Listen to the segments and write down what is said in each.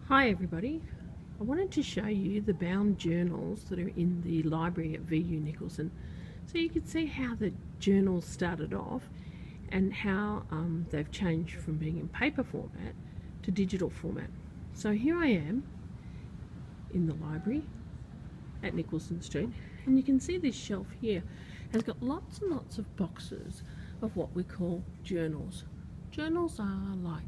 Hi everybody, I wanted to show you the bound journals that are in the library at VU Nicholson, so you can see how the journals started off and how they've changed from being in paper format to digital format. So here I am in the library at Nicholson Street, and you can see this shelf here has got lots and lots of boxes of what we call journals. Journals are like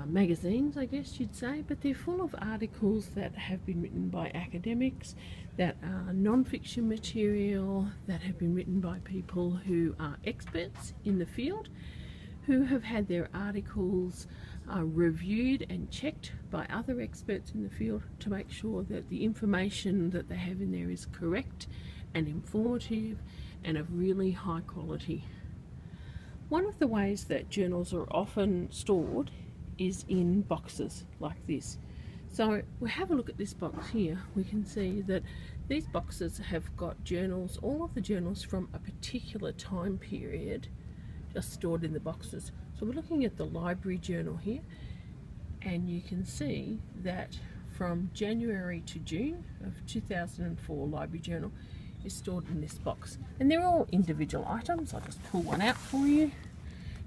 magazines, I guess you'd say, but they're full of articles that have been written by academics, that are non-fiction material, that have been written by people who are experts in the field, who have had their articles reviewed and checked by other experts in the field to make sure that the information that they have in there is correct and informative and of really high quality. One of the ways that journals are often stored is in boxes like this. So we have a look at this box here. We can see that these boxes have got journals, all of the journals from a particular time period, just stored in the boxes. So we're looking at the library journal here, and you can see that from January to June of 2004 library journal is stored in this box, and they're all individual items. I'll just pull one out for you.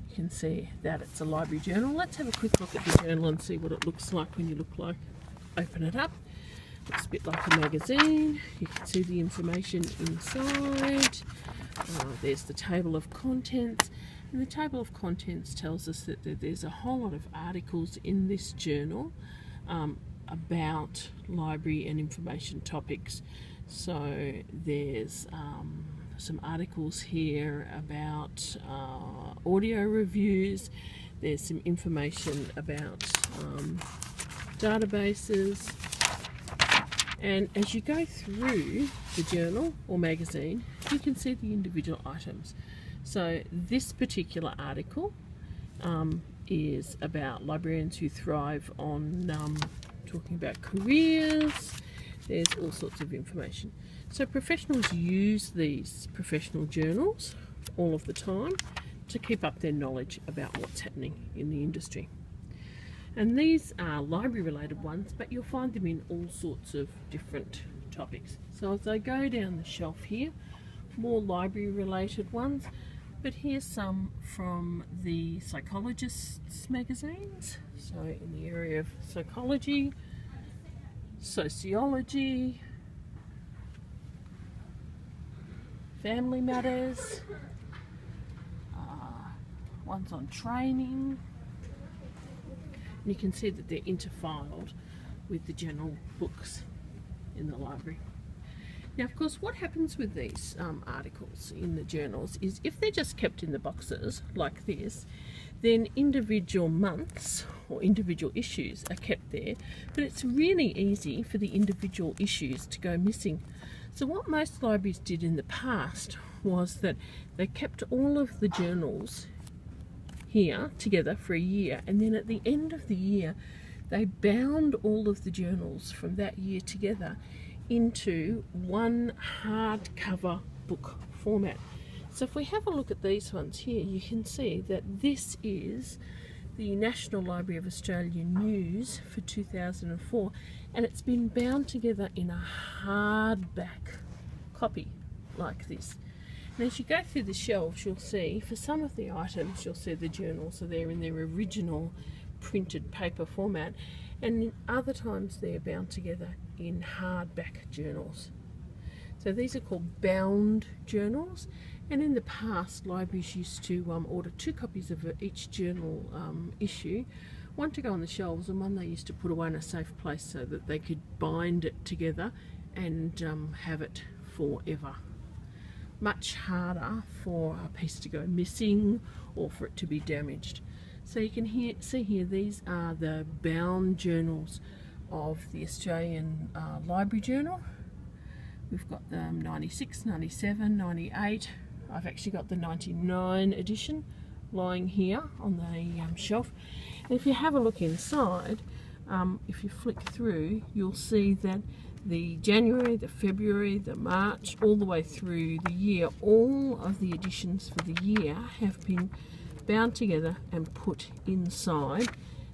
You can see that it's a library journal. Let's have a quick look at the journal and see what it looks like when you open it up. Looks a bit like a magazine. You can see the information inside. There's the table of contents, and the table of contents tells us that there's a whole lot of articles in this journal about library and information topics. So there's some articles here about audio reviews. There's some information about databases, and as you go through the journal or magazine, you can see the individual items. So this particular article is about librarians who thrive on talking about careers. There's all sorts of information. So professionals use these professional journals all of the time to keep up their knowledge about what's happening in the industry. And these are library related ones, but you'll find them in all sorts of different topics. So as I go down the shelf here, more library related ones, but here's some from the psychologists magazines. So in the area of psychology, sociology, family matters, ones on training. And you can see that they're interfiled with the general books in the library. Now, of course, what happens with these articles in the journals is if they're just kept in the boxes like this, then individual months or individual issues are kept there, but it's really easy for the individual issues to go missing. So what most libraries did in the past was that they kept all of the journals here together for a year, and then at the end of the year they bound all of the journals from that year together into one hardcover book format. So if we have a look at these ones here, you can see that this is the National Library of Australia News for 2004, and it's been bound together in a hardback copy like this. And as you go through the shelves, you'll see for some of the items, you'll see the journals are there in their original printed paper format, and in other times they're bound together in hardback journals. So these are called bound journals, and in the past libraries used to order 2 copies of each journal issue, one to go on the shelves and one they used to put away in a safe place so that they could bind it together and have it forever. Much harder for a piece to go missing or for it to be damaged. So you can see here, these are the bound journals of the Australian Library Journal. We've got the 96, 97, 98. I've actually got the 99 edition lying here on the shelf. And if you have a look inside, if you flick through, you'll see that the January, the February, the March, all the way through the year, all of the editions for the year have been bound together and put inside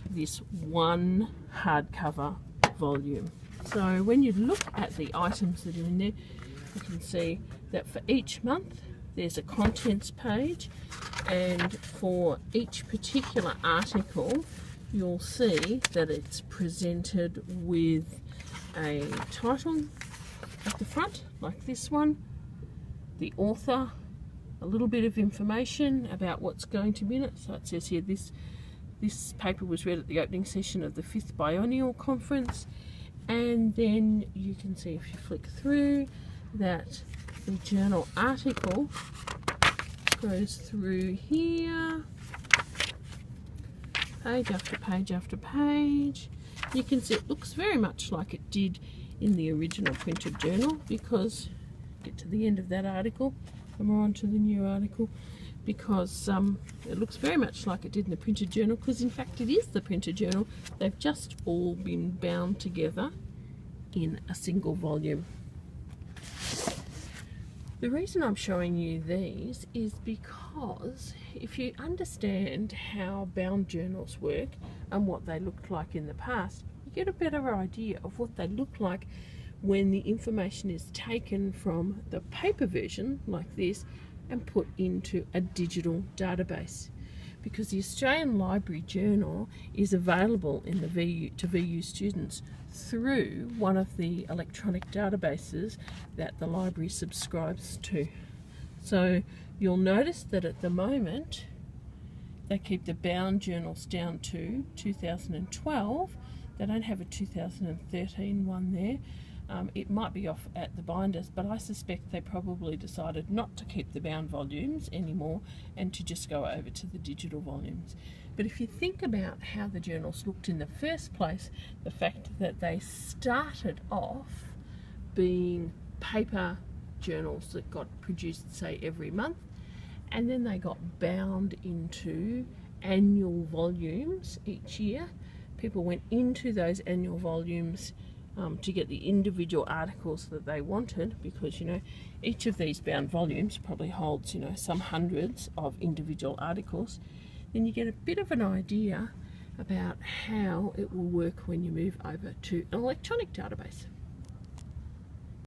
this one hardcover volume. So when you look at the items that are in there, you can see that for each month there's a contents page, and for each particular article you'll see that it's presented with a title at the front, like this one, the author, a little bit of information about what's going to be in it. So it says here, this paper was read at the opening session of the 5th Biennial Conference, and then you can see if you flick through that the journal article goes through here, page after page after page. You can see it looks very much like it did in the original printed journal, because get to the end of that article and we're on to the new article, because it looks very much like it did in the printed journal, because in fact it is the printed journal. They've just all been bound together in a single volume. The reason I'm showing you these is because if you understand how bound journals work and what they looked like in the past, you get a better idea of what they look like when the information is taken from the paper version like this and put into a digital database. Because the Australian Library Journal is available in the to VU students through one of the electronic databases that the library subscribes to. So you'll notice that at the moment they keep the bound journals down to 2012. They don't have a 2013 one there. It might be off at the binders, but I suspect they probably decided not to keep the bound volumes anymore and to just go over to the digital volumes. But if you think about how the journals looked in the first place, the fact that they started off being paper journals that got produced, say, every month, and then they got bound into annual volumes each year. People went into those annual volumes to get the individual articles that they wanted, because each of these bound volumes probably holds some hundreds of individual articles. Then you get a bit of an idea about how it will work when you move over to an electronic database.